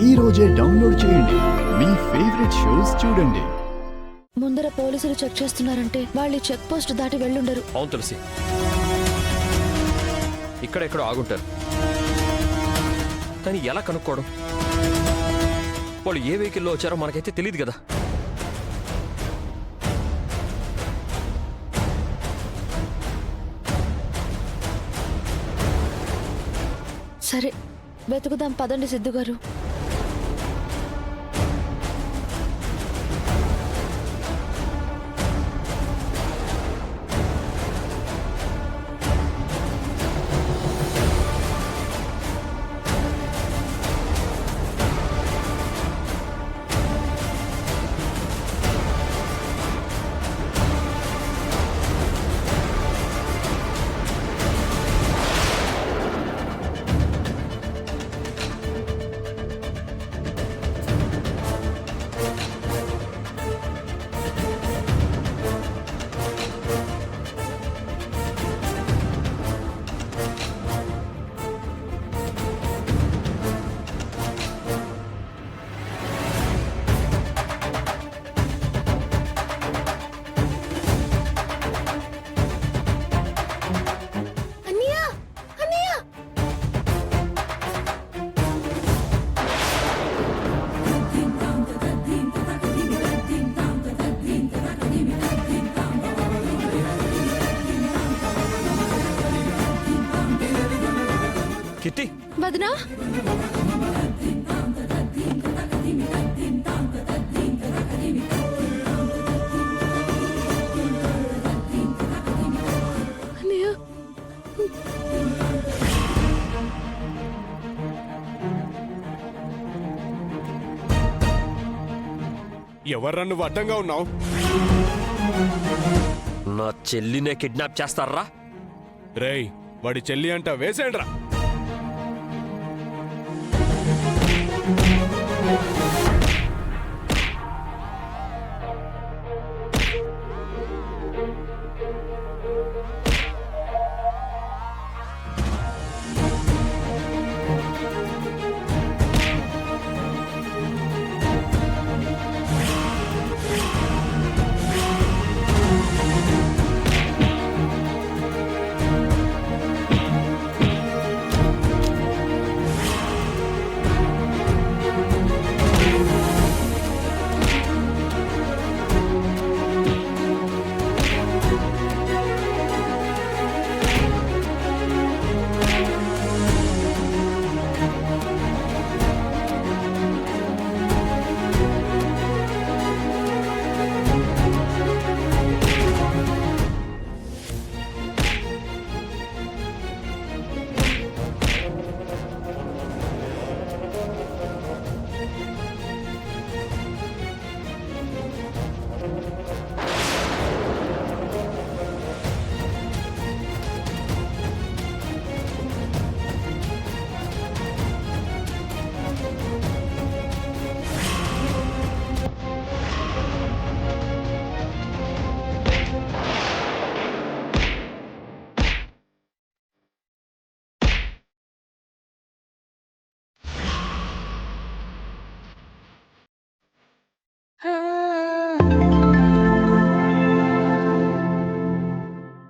ఈ రోజే డౌన్లోడ్ చేయండి. మీ ఫేవరెట్ షోస్ చూడండి. ముందర పోలీసులు చెక్ చేస్తున్నారంటే వాళ్ళు చెక్ పోస్ట్ దాటి వెళ్ళుండరు. అవును తులసి, ఇక్కడెక్కడో ఆగుంటారు. కానీ ఎలా కనుక్కోవడం? వాళ్ళు ఏ వెహికల్లో వచ్చారో మనకైతే తెలియదు కదా. సరే, వెతుకుదాం పదండి సిద్ధు గారు. కిట్టి, వదనా ఎవర్రా నువ్వు అడ్డంగా ఉన్నావు? నా చెల్లినే కిడ్నాప్ చేస్తారా? రేయ్, వాడి చెల్లి అంట వేసేయండ్రా.